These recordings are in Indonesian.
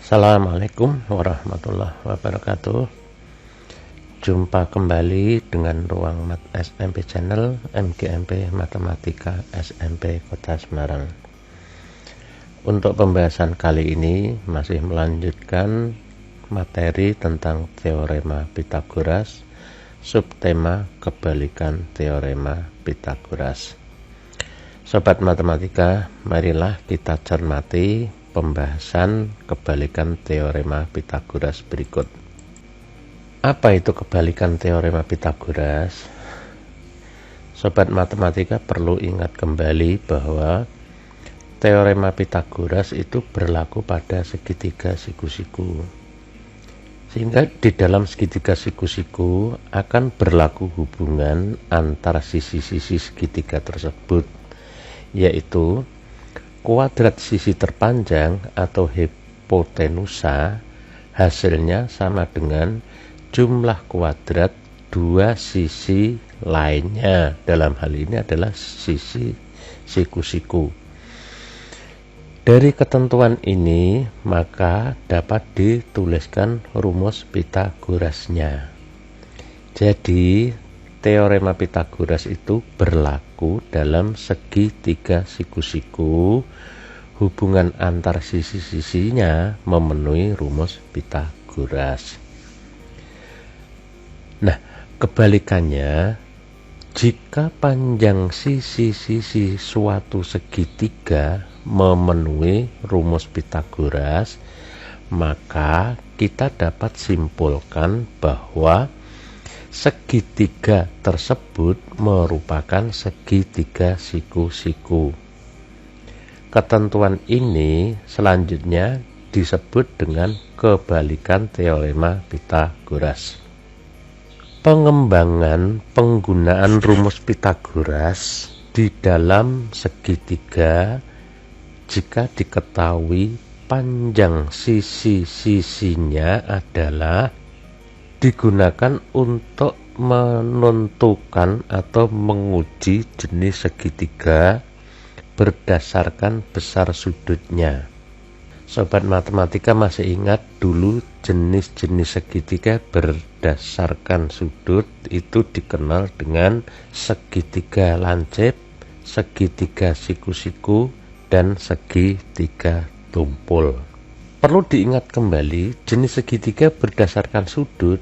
Assalamualaikum warahmatullahi wabarakatuh. Jumpa kembali dengan Ruang Mat SMP Channel MGMP Matematika SMP Kota Semarang. Untuk pembahasan kali ini masih melanjutkan materi tentang teorema Pythagoras, subtema kebalikan teorema Pythagoras. Sobat matematika, marilah kita cermati pembahasan kebalikan teorema Pythagoras berikut. Apa itu kebalikan teorema Pythagoras? Sobat matematika perlu ingat kembali bahwa teorema Pythagoras itu berlaku pada segitiga siku-siku. Sehingga di dalam segitiga siku-siku akan berlaku hubungan antara sisi-sisi segitiga tersebut, yaitu kuadrat sisi terpanjang atau hipotenusa hasilnya sama dengan jumlah kuadrat dua sisi lainnya. Dalam hal ini adalah sisi siku-siku. Dari ketentuan ini maka dapat dituliskan rumus Pythagorasnya. Jadi teorema Pythagoras itu berlaku dalam segitiga siku-siku. Hubungan antar sisi-sisinya memenuhi rumus Pythagoras. Nah, kebalikannya, jika panjang sisi-sisi suatu segitiga memenuhi rumus Pythagoras, maka kita dapat simpulkan bahwa segitiga tersebut merupakan segitiga siku-siku. Ketentuan ini selanjutnya disebut dengan kebalikan teorema Pythagoras. Pengembangan penggunaan rumus Pythagoras di dalam segitiga jika diketahui panjang sisi-sisinya adalah digunakan untuk menentukan atau menguji jenis segitiga berdasarkan besar sudutnya. Sobat matematika masih ingat dulu jenis-jenis segitiga berdasarkan sudut itu dikenal dengan segitiga lancip, segitiga siku-siku, dan segitiga tumpul. Perlu diingat kembali, jenis segitiga berdasarkan sudut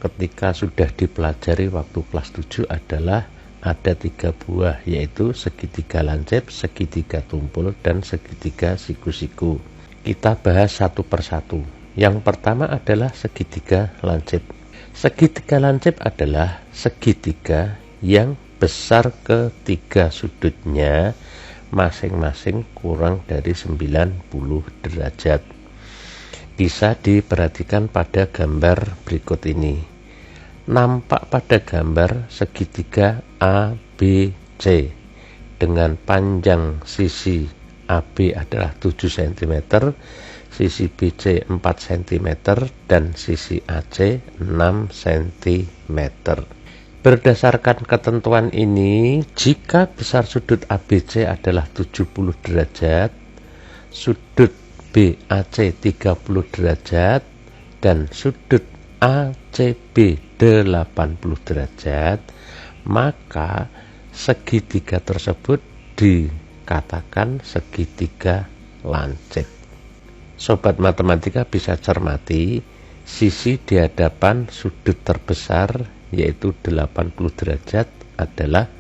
ketika sudah dipelajari waktu kelas 7 adalah ada 3 buah, yaitu segitiga lancip, segitiga tumpul, dan segitiga siku-siku. Kita bahas satu persatu. Yang pertama adalah segitiga lancip. Segitiga lancip adalah segitiga yang besar ketiga sudutnya masing-masing kurang dari 90 derajat. Bisa diperhatikan pada gambar berikut ini. Nampak pada gambar segitiga ABC dengan panjang sisi AB adalah 7 cm, sisi BC 4 cm, dan sisi AC 6 cm. Berdasarkan ketentuan ini, jika besar sudut ABC adalah 70 derajat, sudut BAC 30 derajat, dan sudut ACB 80 derajat, maka segitiga tersebut dikatakan segitiga lancip. Sobat matematika bisa cermati sisi di hadapan sudut terbesar yaitu 80 derajat adalah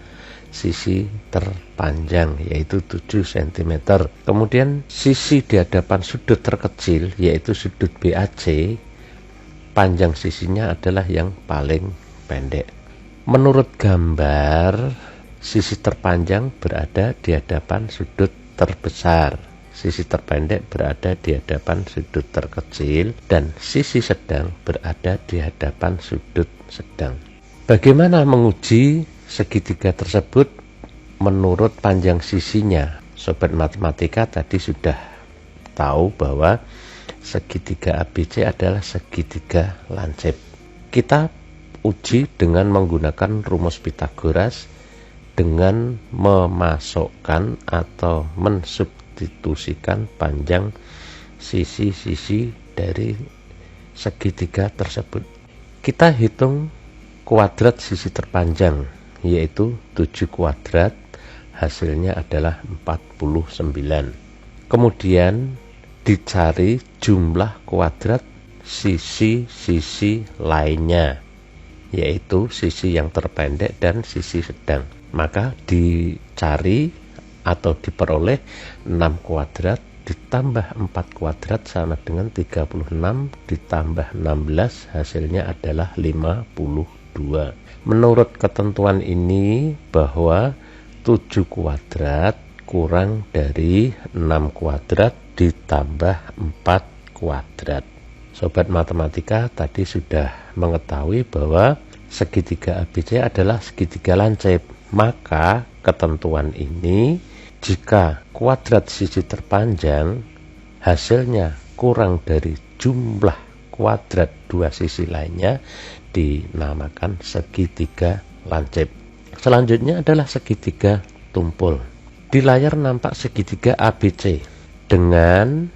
sisi terpanjang yaitu 7 cm. Kemudian sisi di hadapan sudut terkecil yaitu sudut BAC, panjang sisinya adalah yang paling pendek. Menurut gambar, sisi terpanjang berada di hadapan sudut terbesar, sisi terpendek berada di hadapan sudut terkecil, dan sisi sedang berada di hadapan sudut sedang. Bagaimana menguji segitiga tersebut menurut panjang sisinya? Sobat matematika tadi sudah tahu bahwa segitiga ABC adalah segitiga lancip. Kita uji dengan menggunakan rumus Pythagoras dengan memasukkan atau mensubstitusikan panjang sisi-sisi dari segitiga tersebut. Kita hitung kuadrat sisi terpanjang, yaitu 7 kuadrat, hasilnya adalah 49. Kemudian dicari jumlah kuadrat sisi-sisi lainnya, yaitu sisi yang terpendek dan sisi sedang. Maka dicari atau diperoleh 6 kuadrat ditambah 4 kuadrat sama dengan 36, ditambah 16 hasilnya adalah 52. Menurut ketentuan ini bahwa 7 kuadrat kurang dari 6 kuadrat ditambah 4 kuadrat. Sobat matematika tadi sudah mengetahui bahwa segitiga ABC adalah segitiga lancip. Maka ketentuan ini, jika kuadrat sisi terpanjang hasilnya kurang dari jumlah kuadrat dua sisi lainnya, dinamakan segitiga lancip. Selanjutnya adalah segitiga tumpul. Di layar nampak segitiga ABC dengan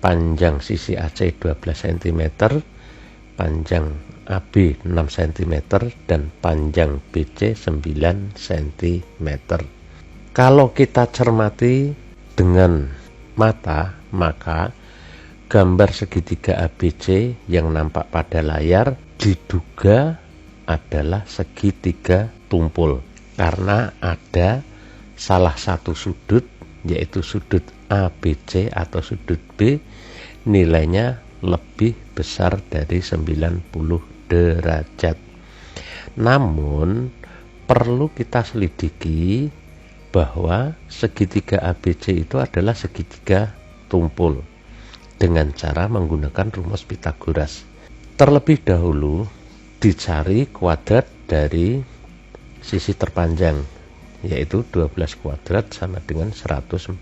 panjang sisi AC 12 cm, panjang AB 6 cm, dan panjang BC 9 cm. Kalau kita cermati dengan mata, maka gambar segitiga ABC yang nampak pada layar diduga adalah segitiga tumpul, karena ada salah satu sudut, yaitu sudut ABC atau sudut B, nilainya lebih besar dari 90 derajat. Namun perlu kita selidiki bahwa segitiga ABC itu adalah segitiga tumpul dengan cara menggunakan rumus Pythagoras. Terlebih dahulu dicari kuadrat dari sisi terpanjang, yaitu 12 kuadrat sama dengan 144.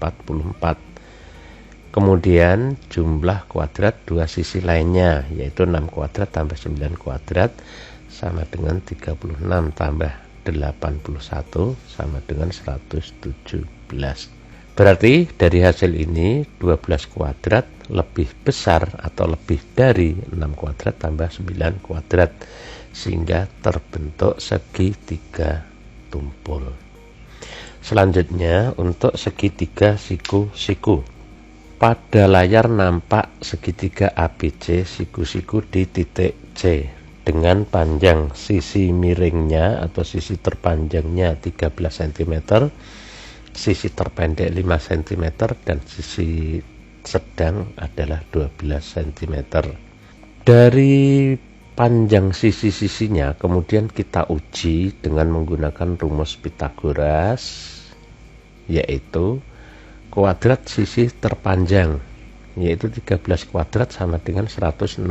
Kemudian jumlah kuadrat dua sisi lainnya, yaitu 6 kuadrat tambah 9 kuadrat sama dengan 36 tambah 81 sama dengan 117. Berarti dari hasil ini 12 kuadrat lebih besar atau lebih dari 6 kuadrat tambah 9 kuadrat, sehingga terbentuk segitiga tumpul. Selanjutnya untuk segitiga siku-siku. Pada layar nampak segitiga ABC siku-siku di titik C dengan panjang sisi miringnya atau sisi terpanjangnya 13 cm, sisi terpendek 5 cm, dan sisi sedang adalah 12 cm. Dari panjang sisi-sisinya kemudian kita uji dengan menggunakan rumus Pythagoras, yaitu kuadrat sisi terpanjang, yaitu 13 kuadrat sama dengan 169.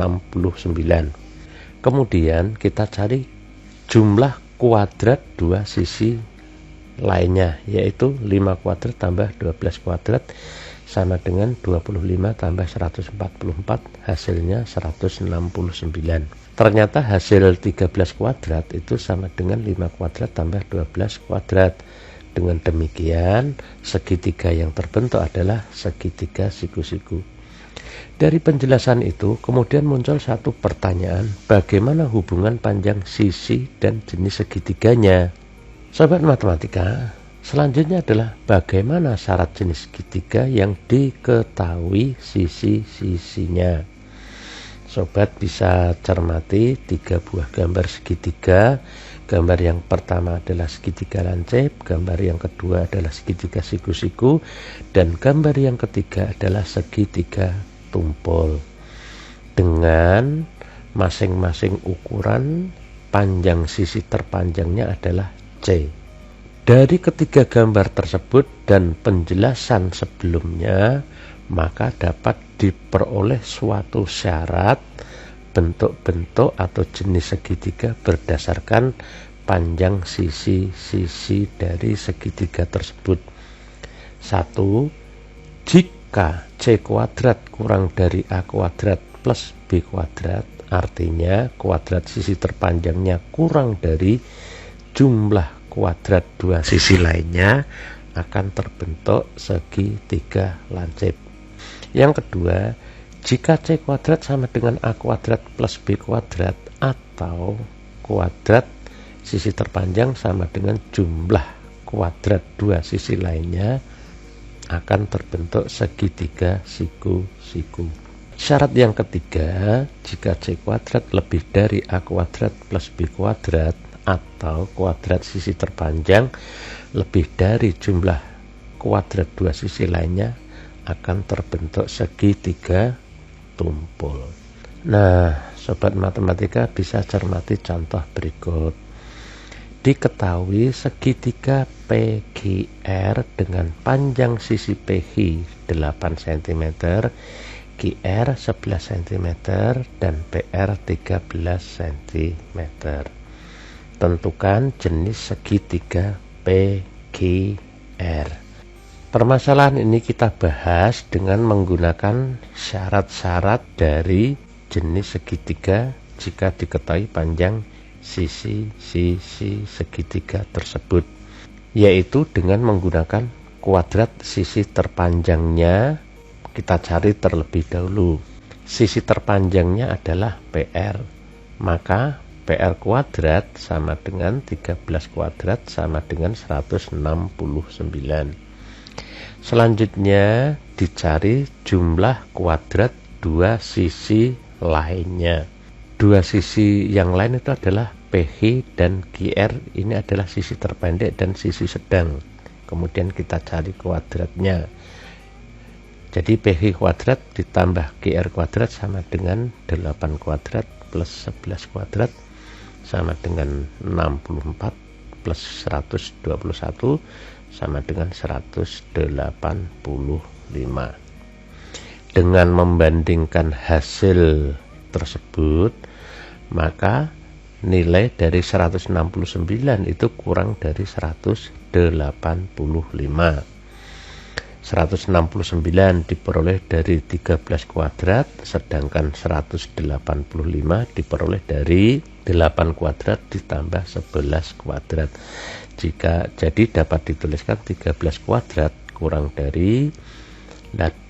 Kemudian kita cari jumlah kuadrat dua sisi lainnya, yaitu 5 kuadrat tambah 12 kuadrat sama dengan 25 tambah 144, hasilnya 169. Ternyata hasil 13 kuadrat itu sama dengan 5 kuadrat tambah 12 kuadrat. Dengan demikian segitiga yang terbentuk adalah segitiga siku-siku. Dari penjelasan itu kemudian muncul satu pertanyaan, bagaimana hubungan panjang sisi dan jenis segitiganya? Sobat matematika, selanjutnya adalah bagaimana syarat jenis segitiga yang diketahui sisi-sisinya. Sobat bisa cermati 3 buah gambar segitiga. Gambar yang pertama adalah segitiga lancip, gambar yang kedua adalah segitiga siku-siku, dan gambar yang ketiga adalah segitiga tumpul. Dengan masing-masing ukuran, panjang sisi terpanjangnya adalah C. Dari ketiga gambar tersebut dan penjelasan sebelumnya, maka dapat diperoleh suatu syarat bentuk-bentuk atau jenis segitiga berdasarkan panjang sisi-sisi dari segitiga tersebut. 1. Jika C kuadrat kurang dari A kuadrat plus B kuadrat, artinya kuadrat sisi terpanjangnya kurang dari jumlah kuadrat dua sisi lainnya, akan terbentuk segitiga lancip. Yang kedua, Jika C kuadrat sama dengan A kuadrat plus B kuadrat, atau kuadrat sisi terpanjang sama dengan jumlah kuadrat dua sisi lainnya, akan terbentuk segitiga siku-siku. Syarat yang ketiga, jika C kuadrat lebih dari A kuadrat plus B kuadrat, atau kuadrat sisi terpanjang lebih dari jumlah kuadrat dua sisi lainnya, akan terbentuk segitiga tumpul. Nah, sobat matematika bisa cermati contoh berikut. Diketahui segitiga PQR dengan panjang sisi PQ 8 cm, QR 11 cm, dan PR 13 cm. Tentukan jenis segitiga PQR. Permasalahan ini kita bahas dengan menggunakan syarat-syarat dari jenis segitiga jika diketahui panjang sisi-sisi segitiga tersebut, yaitu dengan menggunakan kuadrat sisi terpanjangnya. Kita cari terlebih dahulu. Sisi terpanjangnya adalah PR, maka PR kuadrat sama dengan 13 kuadrat sama dengan 169. Selanjutnya dicari jumlah kuadrat dua sisi lainnya. Dua sisi yang lain itu adalah PQ dan QR. Ini adalah sisi terpendek dan sisi sedang. Kemudian kita cari kuadratnya. Jadi PQ kuadrat ditambah QR kuadrat sama dengan 8 kuadrat plus 11 kuadrat sama dengan 64 plus 121 sama dengan 185. Dengan membandingkan hasil tersebut, maka nilai dari 169 itu kurang dari 185. 169 diperoleh dari 13 kuadrat, sedangkan 185 diperoleh dari 8 kuadrat ditambah 11 kuadrat. Jadi dapat dituliskan 13 kuadrat kurang dari 8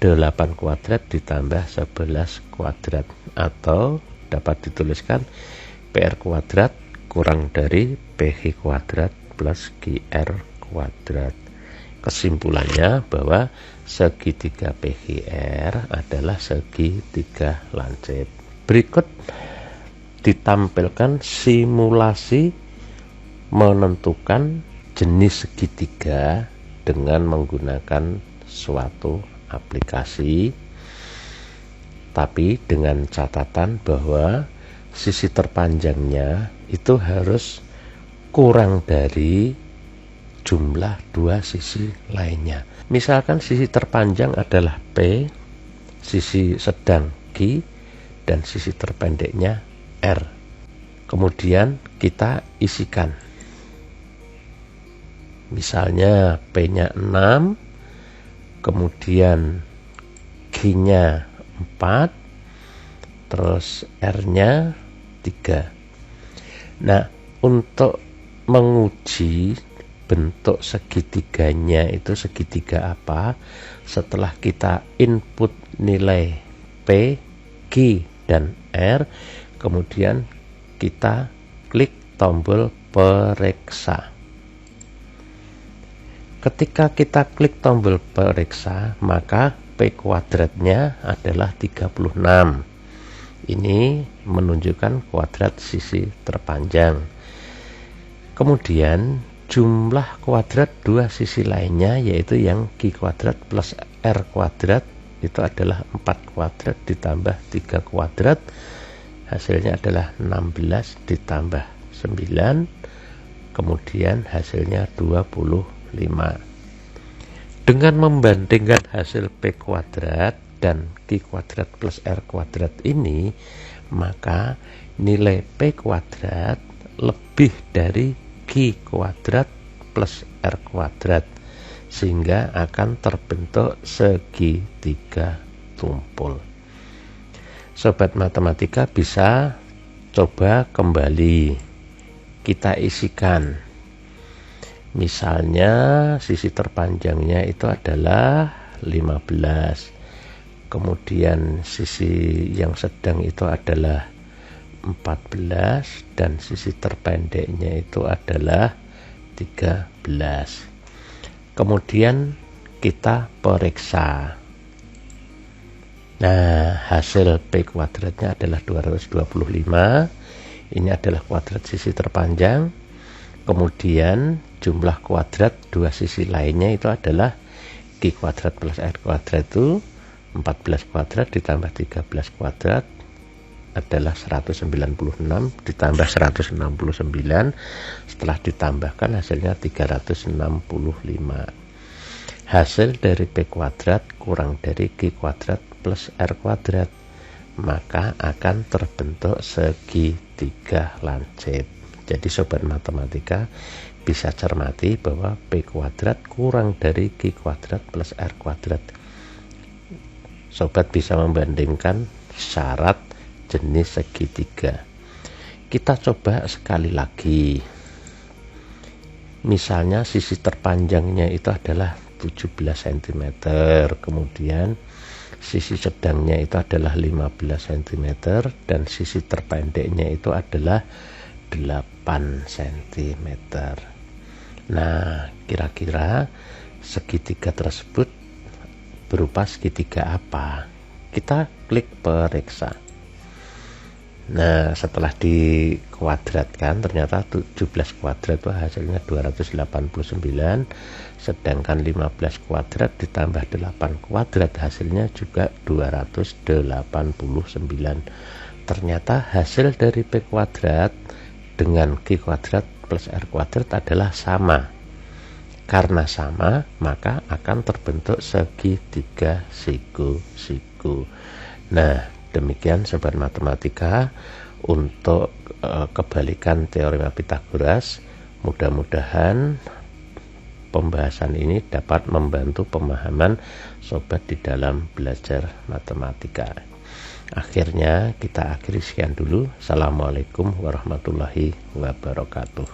kuadrat ditambah 11 kuadrat, atau dapat dituliskan PR kuadrat kurang dari PQ kuadrat plus QR kuadrat. Kesimpulannya bahwa segitiga PQR adalah segitiga lancip. Berikut ditampilkan simulasi menentukan jenis segitiga dengan menggunakan suatu aplikasi, tapi dengan catatan bahwa sisi terpanjangnya itu harus kurang dari jumlah dua sisi lainnya. Misalkan sisi terpanjang adalah P, sisi sedang Q, dan sisi terpendeknya R. Kemudian kita isikan. Misalnya P-nya 6, kemudian Q-nya 4, terus R-nya 3. Nah, untuk menguji bentuk segitiganya itu segitiga apa, setelah kita input nilai P, Q, dan R, kemudian kita klik tombol periksa. Ketika kita klik tombol periksa, maka P kuadratnya adalah 36. Ini menunjukkan kuadrat sisi terpanjang. Kemudian jumlah kuadrat dua sisi lainnya, yaitu yang Q kuadrat plus R kuadrat, itu adalah 4 kuadrat ditambah 3 kuadrat. Hasilnya adalah 16 ditambah 9, kemudian hasilnya 25. Dengan membandingkan hasil P kuadrat dan Q kuadrat plus R kuadrat ini, maka nilai P kuadrat lebih dari Q kuadrat plus R kuadrat, sehingga akan terbentuk segitiga tumpul. Sobat matematika bisa coba kembali kita isikan. Misalnya sisi terpanjangnya itu adalah 15, kemudian sisi yang sedang itu adalah 14 dan sisi terpendeknya itu adalah 13. Kemudian kita periksa. Nah, hasil P kuadratnya adalah 225. Ini adalah kuadrat sisi terpanjang. Kemudian jumlah kuadrat dua sisi lainnya itu adalah Q kuadrat plus R kuadrat, itu 14 kuadrat ditambah 13 kuadrat adalah 196 ditambah 169. Setelah ditambahkan hasilnya 365. Hasil dari P kuadrat kurang dari Q kuadrat plus R kuadrat, maka akan terbentuk segitiga lancip. Jadi sobat matematika bisa cermati bahwa P kuadrat kurang dari Q kuadrat plus R kuadrat. Sobat bisa membandingkan syarat jenis segitiga. Kita coba sekali lagi. Misalnya sisi terpanjangnya itu adalah 17 cm, kemudian sisi sedangnya itu adalah 15 cm dan sisi terpendeknya itu adalah 8 cm. Nah, kira-kira segitiga tersebut berupa segitiga apa? Kita klik periksa. Nah, setelah dikuadratkan ternyata 17 kuadrat itu hasilnya 289, sedangkan 15 kuadrat ditambah 8 kuadrat hasilnya juga 289. Ternyata hasil dari P kuadrat dengan Q kuadrat plus R kuadrat adalah sama. Karena sama, maka akan terbentuk segitiga siku-siku. Nah, demikian sobat matematika untuk kebalikan teorema Pythagoras. Mudah-mudahan pembahasan ini dapat membantu pemahaman sobat di dalam belajar matematika. Akhirnya kita akhiri sekian dulu. Assalamualaikum warahmatullahi wabarakatuh.